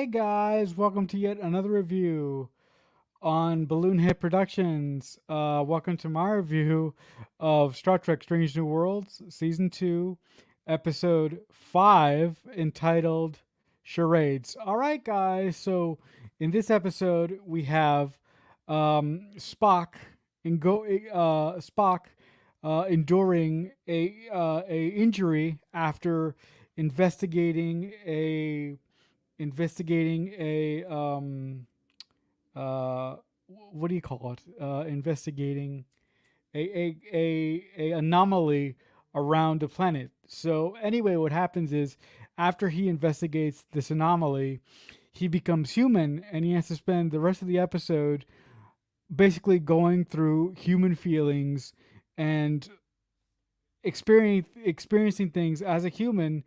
Hey guys, welcome to yet another review on Balloon Hit Productions. Welcome to my review of Star Trek Strange New Worlds, Season 2, Episode 5, entitled Charades. Alright, guys, so in this episode, we have Spock, Spock enduring a injury after investigating a uh what do you call it, investigating a anomaly around the planet. So anyway, what happens is, after he investigates this anomaly, he becomes human, and he has to spend the rest of the episode basically going through human feelings and experiencing things as a human,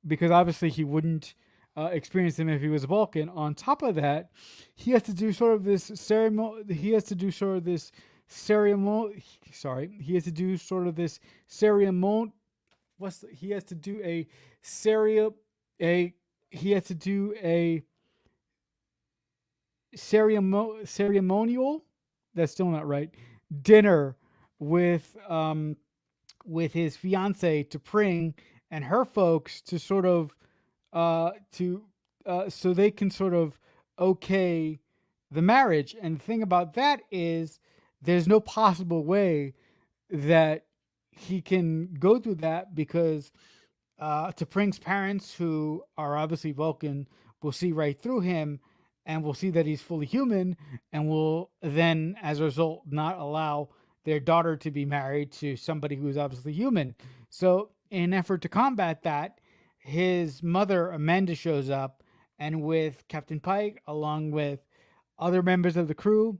because obviously he wouldn't experience them if he was a Vulcan. On top of that, he has to do sort of this ceremony. He has to do sort of this ceremony. Sorry, he has to do sort of this ceremony. He has to do a cereal a he has to do a ceremonial. That's still not right. Dinner with his fiance to Pring and her folks to sort of to so they can sort of okay the marriage. And the thing about that is, there's no possible way that he can go through that, because to Pring's parents, who are obviously Vulcan, will see right through him and will see that he's fully human, and will then, as a result, not allow their daughter to be married to somebody who's obviously human. So, in an effort to combat that, his mother, Amanda, shows up, and with Captain Pike, along with other members of the crew,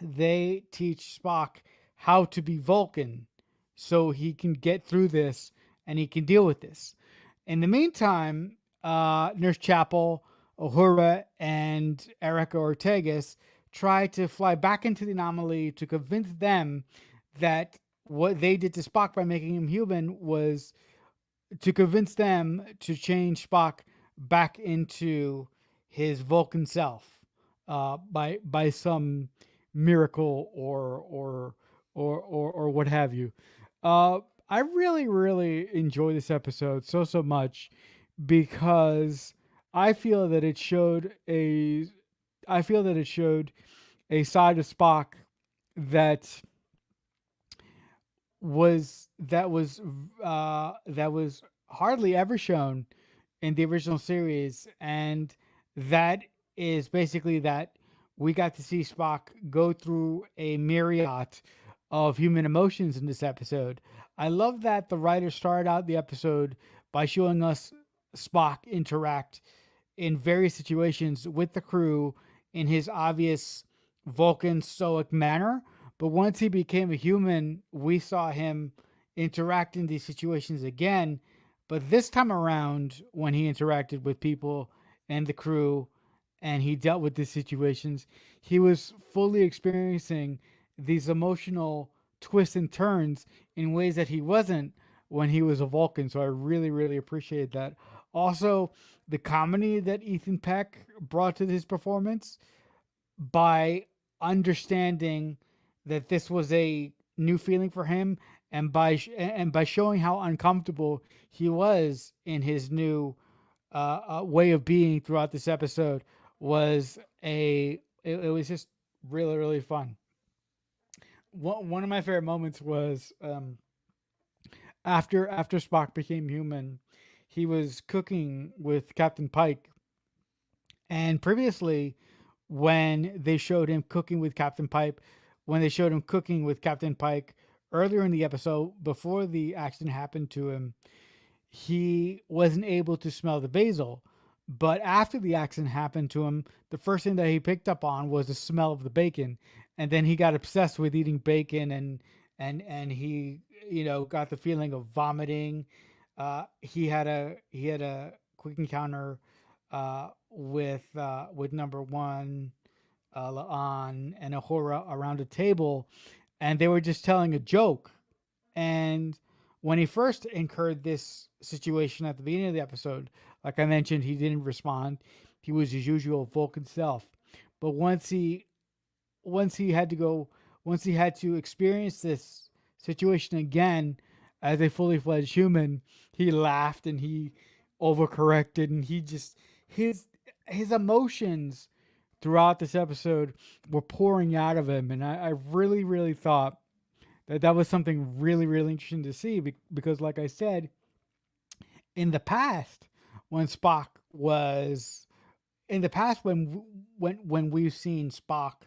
they teach Spock how to be Vulcan so he can get through this and he can deal with this. In the meantime, Nurse Chapel, Uhura, and Erica Ortegas try to fly back into the anomaly to convince them that what they did to Spock by making him human was to convince them to change Spock back into his Vulcan self, by some miracle or what have you. Uh, I really enjoy this episode so much, because I feel that it showed a I feel that it showed a side of Spock that was hardly ever shown in the original series. And that is basically that we got to see Spock go through a myriad of human emotions in this episode. I love that the writer started out the episode by showing us Spock interact in various situations with the crew in his obvious Vulcan stoic manner. But once he became a human, we saw him interact in these situations again. But this time around, when he interacted with people and the crew and he dealt with these situations, he was fully experiencing these emotional twists and turns in ways that he wasn't when he was a Vulcan. So I really appreciated that. Also, the comedy that Ethan Peck brought to his performance, by understanding that this was a new feeling for him, and by showing how uncomfortable he was in his new way of being throughout this episode, was it was just really fun. One of my favorite moments was, after Spock became human, he was cooking with Captain Pike, and previously, when they showed him cooking with Captain Pike, when they showed him cooking with Captain Pike earlier in the episode, before the accident happened to him, he wasn't able to smell the basil. But after the accident happened to him, the first thing that he picked up on was the smell of the bacon, and then he got obsessed with eating bacon, and he, got the feeling of vomiting. He had a quick encounter with number one, Laan and Ahura around a table, and they were just telling a joke. And when he first incurred this situation at the beginning of the episode, like I mentioned, he didn't respond. he was his usual Vulcan self. But once he had to go once he had to experience this situation again as a fully fledged human, he laughed and he overcorrected and he just his emotions throughout this episode were pouring out of him, and I really really thought that that was something really really interesting to see because like I said, in the past when Spock was in the past when we've seen Spock,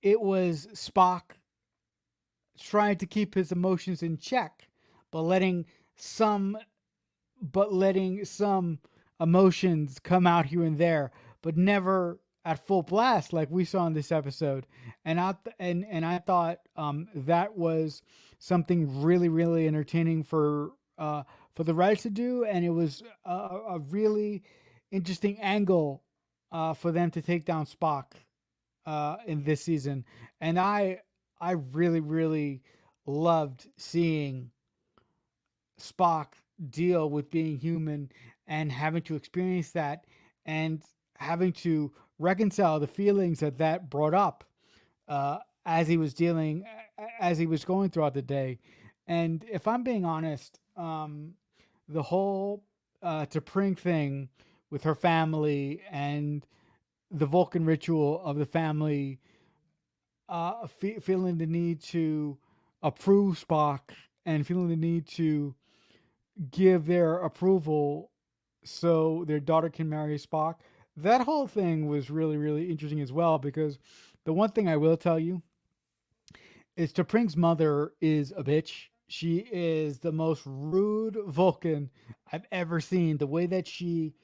it was Spock trying to keep his emotions in check, but some letting some emotions come out here and there, but never at full blast like we saw in this episode. And I thought that was something really really entertaining for the writers to do, and it was a really interesting angle for them to take down Spock in this season. And I really really loved seeing Spock deal with being human and having to experience that and having to reconcile the feelings that that brought up as he was as he was going throughout the day. And if I'm being honest, the whole T'Pring thing with her family and the Vulcan ritual of the family feeling the need to approve Spock and feeling the need to give their approval so their daughter can marry Spock. That whole thing was really, really interesting as well because the one thing I will tell you is T'Pring's mother is a bitch. She is the most rude Vulcan I've ever seen. The way that she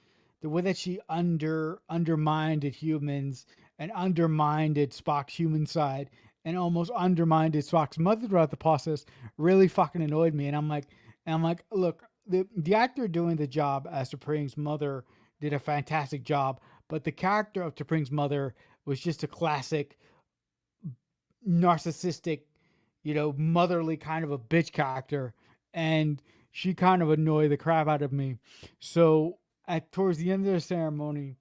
undermined humans and undermined Spock's human side and almost undermined Spock's mother throughout the process really fucking annoyed me. And I'm like, look, the actor doing the job as T'Pring's mother did a fantastic job, but the character of T'Pring's mother was just a classic narcissistic, motherly kind of a bitch character, and she kind of annoyed the crap out of me. So at towards the end of the ceremony,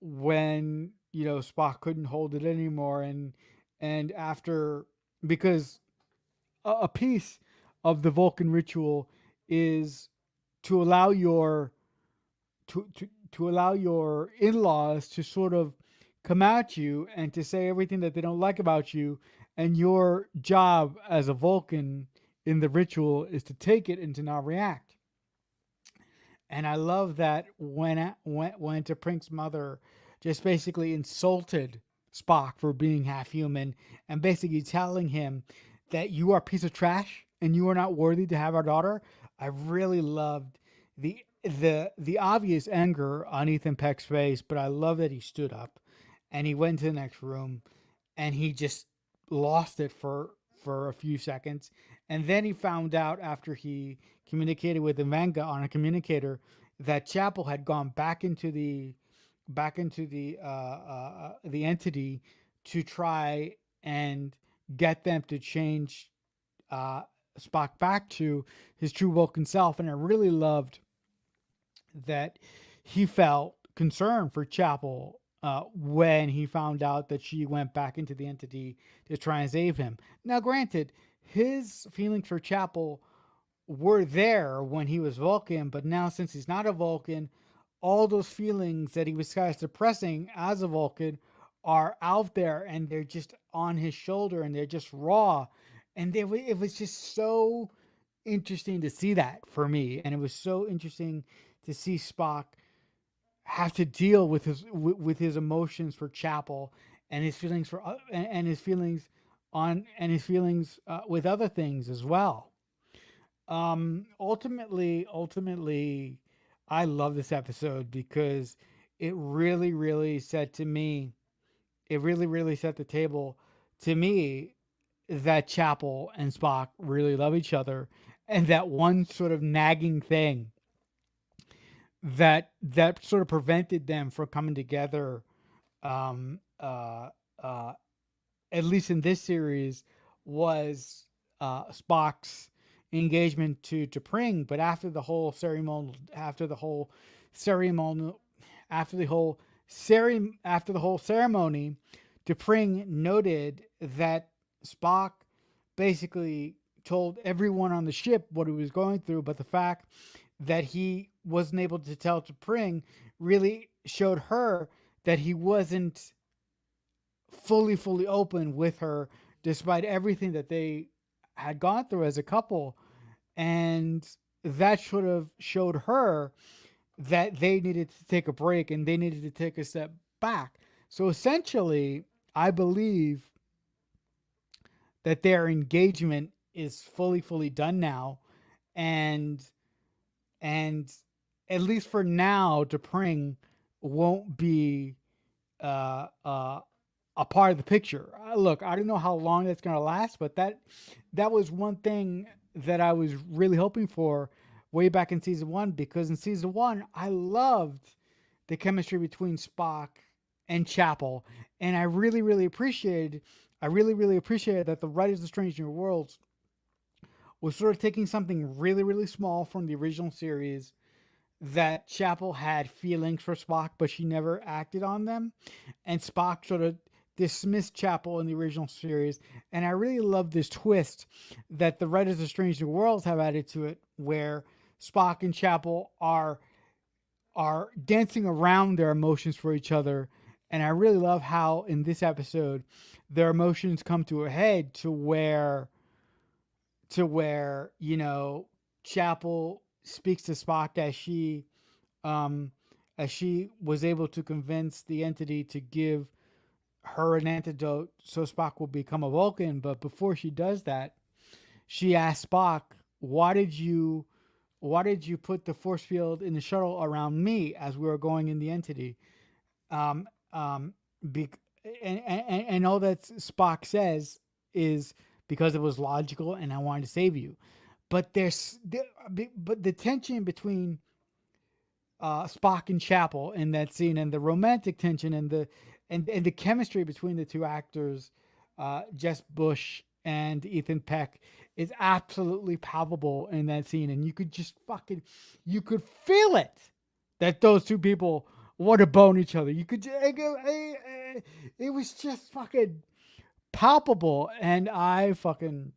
when Spock couldn't hold it anymore, and after because a piece of the Vulcan ritual is to allow your to allow your in-laws to sort of come at you and to say everything that they don't like about you, and your job as a Vulcan in the ritual is to take it and to not react. And I love that when T'Pring's mother just basically insulted Spock for being half human and basically telling him that you are a piece of trash and you are not worthy to have our daughter. I really loved the obvious anger on Ethan Peck's face, but I love that he stood up and he went to the next room and he just lost it for a few seconds, and then he found out after he communicated with the manga on a communicator that Chapel had gone back into the entity to try and get them to change uh, Spock back to his true Vulcan self, and I really loved that he felt concern for Chapel when he found out that she went back into the entity to try and save him. Now, granted, his feelings for Chapel were there when he was Vulcan, but now since he's not a Vulcan, all those feelings that he was kind of suppressing as a Vulcan are out there and they're just on his shoulder and they're just raw. And it was just so interesting to see that for me. And it was so interesting to see Spock have to deal with his emotions for Chapel and his feelings and his feelings his feelings with other things as well. Ultimately, I love this episode because it really, really said to me, it really, really set the table to me that Chapel and Spock really love each other, and that one sort of nagging thing that sort of prevented them from coming together, um, uh, uh, at least in this series, was Spock's engagement to Pring. But after the whole ceremonial, after the whole After the whole ceremony, T'Pring noted that Spock basically told everyone on the ship what he was going through, but the fact that he wasn't able to tell T'Pring really showed her that he wasn't fully open with her, despite everything that they had gone through as a couple. And that should have showed her that they needed to take a break and they needed to take a step back. So essentially, I believe that their engagement is fully done now, and and at least for now, T'Pring won't be uh, uh, a part of the picture. Look, I don't know how long that's going to last, but that was one thing that I was really hoping for way back in season one, because in season one I loved the chemistry between Spock and Chapel, and I really appreciated that the writers of Strange New Worlds was sort of taking something really small from the original series, that Chapel had feelings for Spock, but she never acted on them, and Spock sort of dismissed Chapel in the original series. And I really love this twist that the writers of Strange New Worlds have added to it, where Spock and Chapel are dancing around their emotions for each other. And I really love how in this episode their emotions come to a head, to where Chapel speaks to Spock um as she was able to convince the entity to give her an antidote so Spock will become a Vulcan. But before she does that, she asks Spock, "Why did you put the force field in the shuttle around me as we were going in the entity?" Um, um, be, and all that Spock says is, "Because it was logical, and I wanted to save you." But but the tension between Spock and Chapel in that scene, and the romantic tension, and the chemistry between the two actors, Jess Bush and Ethan Peck, is absolutely palpable in that scene, and you could feel it that those two people want to bone each other. It was just fucking palpable, and I fucking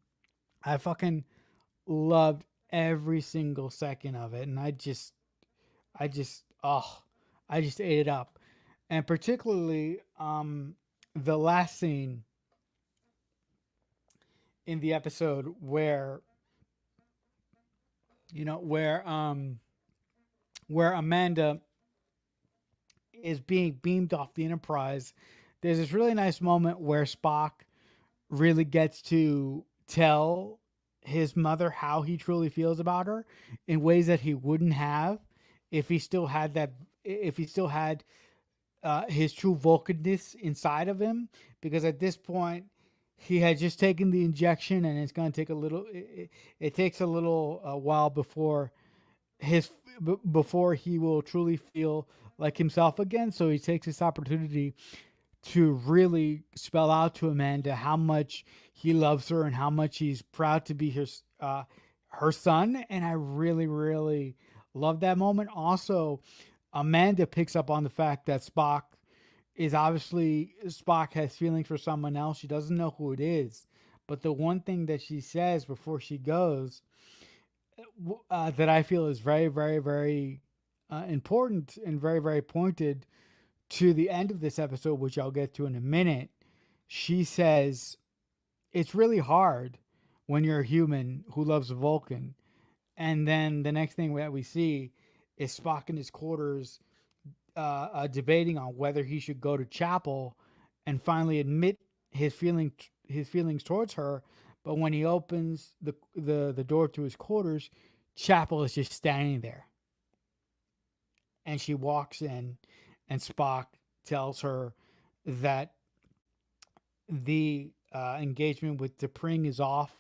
loved every single second of it, and I just oh I just ate it up. And particularly the last scene in the episode where you know where Amanda is being beamed off the Enterprise. There's this really nice moment where Spock really gets to tell his mother how he truly feels about her in ways that he wouldn't have if he still had his true Vulcanness inside of him, because at this point he had just taken the injection, and it's going to take a little. It takes a little while his before he will truly feel like himself again. So he takes this opportunity to really spell out to Amanda how much he loves her and how much he's proud to be her son. And I really love that moment. Also, Amanda picks up on the fact that Spock has feelings for someone else. She doesn't know who it is, but the one thing that she says before she goes, that I feel is very important and very pointed to the end of this episode, which I'll get to in a minute. She says, "It's really hard when you're a human who loves a Vulcan." And then the next thing that we see is Spock in his quarters, debating on whether he should go to Chapel and finally admit his feelings towards her. But when he opens the door to his quarters, Chapel is just standing there, and she walks in, and Spock tells her that the engagement with T'Pring is off,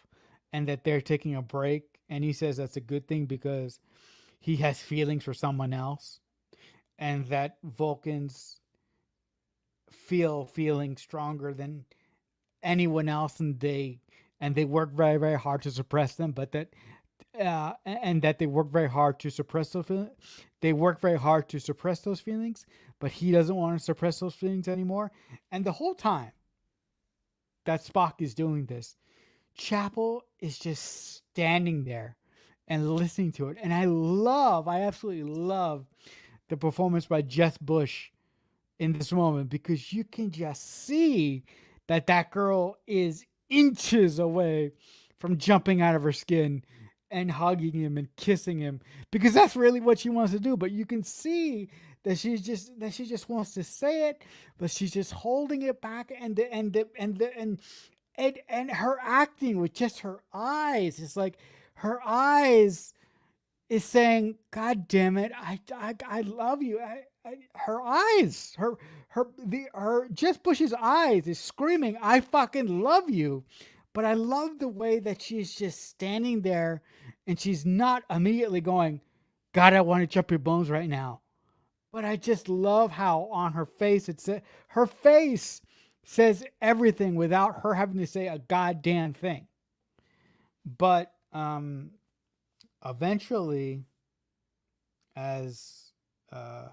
and that they're taking a break. And he says that's a good thing because he has feelings for someone else, and that Vulcans feel feelings stronger than anyone else, and they work very hard to suppress them, but that and that they work very hard to suppress those feelings. They work very hard to suppress those feelings, but he doesn't want to suppress those feelings anymore. And the whole time that Spock is doing this, Chapel is just standing there and listening to it. And I absolutely love the performance by Jess Bush in this moment, because you can just see that that girl is inches away from jumping out of her skin and hugging him and kissing him, because that's really what she wants to do. But you can see that she just wants to say it, but she's just holding it back. And her acting with just her eyes, it's like her eyes is saying, "God damn it, I love you." Her eyes, her Jess Bush's eyes is screaming, "I fucking love you." But I love the way that she's just standing there, and she's not immediately going, "God, I want to jump your bones right now." But I just love how on her face her face says everything without her having to say a goddamn thing. But eventually, as uh,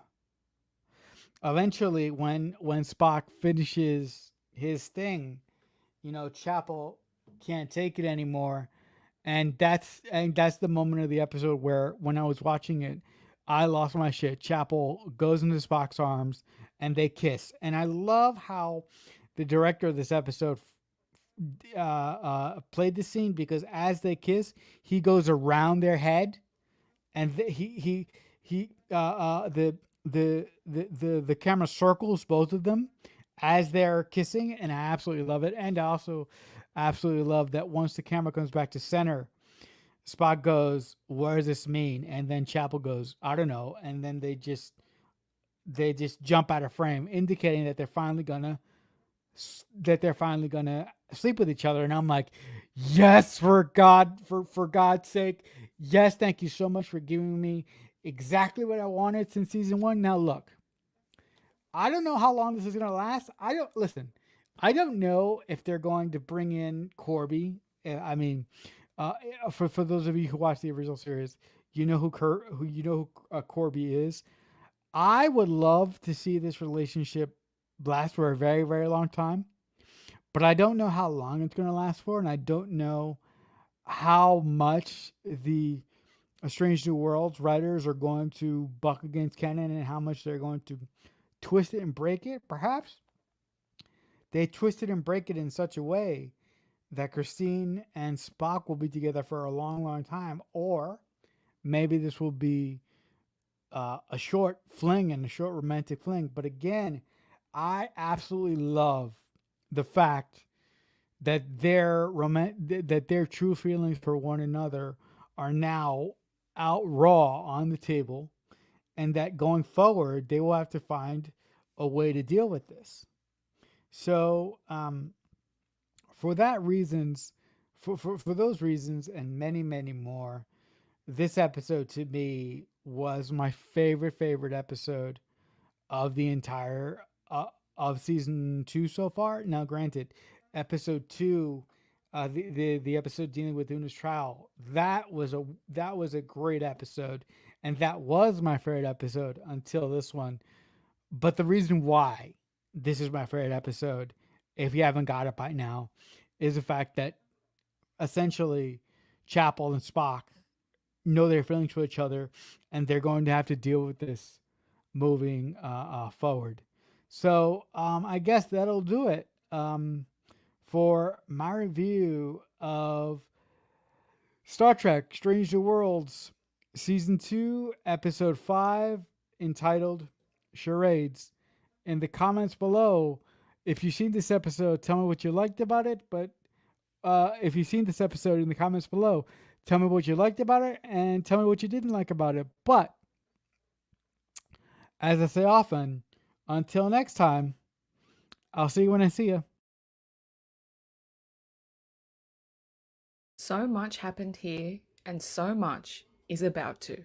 eventually when Spock finishes his thing, Chapel can't take it anymore, and that's the moment of the episode where, when I was watching it, I lost my shit. Chapel goes into Spock's arms and they kiss, and I love how the director of this episode played the scene, because as they kiss, he goes around their head, and he the camera circles both of them as they're kissing, and I absolutely love it. And I also absolutely love that once the camera comes back to center, Spock goes, "What does this mean?" And then Chapel goes, "I don't know." And then they just jump out of frame, indicating that they're finally gonna sleep with each other. And I'm like, yes, for God's sake, yes, thank you so much for giving me exactly what I wanted since season one. Now look, I don't know how long this is gonna last. I don't know if they're going to bring in Corby. I mean, uh, for those of you who watch the original series, you know who Corby is. I would love to see this relationship last for a very, very long time, but I don't know how long it's going to last for, and I don't know how much the Strange New Worlds writers are going to buck against canon, and how much they're going to twist it and break it. Perhaps they twist it and break it in such a way that Christine and Spock will be together for a long, long time, or maybe this will be a short fling and a short romantic fling. But again, I absolutely love the fact that that their true feelings for one another are now out raw on the table, and that going forward they will have to find a way to deal with this. So for that reasons, for those reasons and many, many more, this episode to me was my favorite episode of the entire of season two so far. Now, granted, episode two, the episode dealing with Una's trial, that was a great episode, and that was my favorite episode until this one. But the reason why this is my favorite episode, if you haven't got it by now, is the fact that essentially Chapel and Spock know their feelings for each other, and they're going to have to deal with this moving forward. So I guess that'll do it for my review of Star Trek Strange New Worlds Season 2, Episode 5, entitled Charades. In the comments below, if you've seen this episode, tell me what you liked about it. But if you've seen this episode, in the comments below, tell me what you liked about it and tell me what you didn't like about it. But as I say often, until next time, I'll see you when I see you. So much happened here, and so much is about to.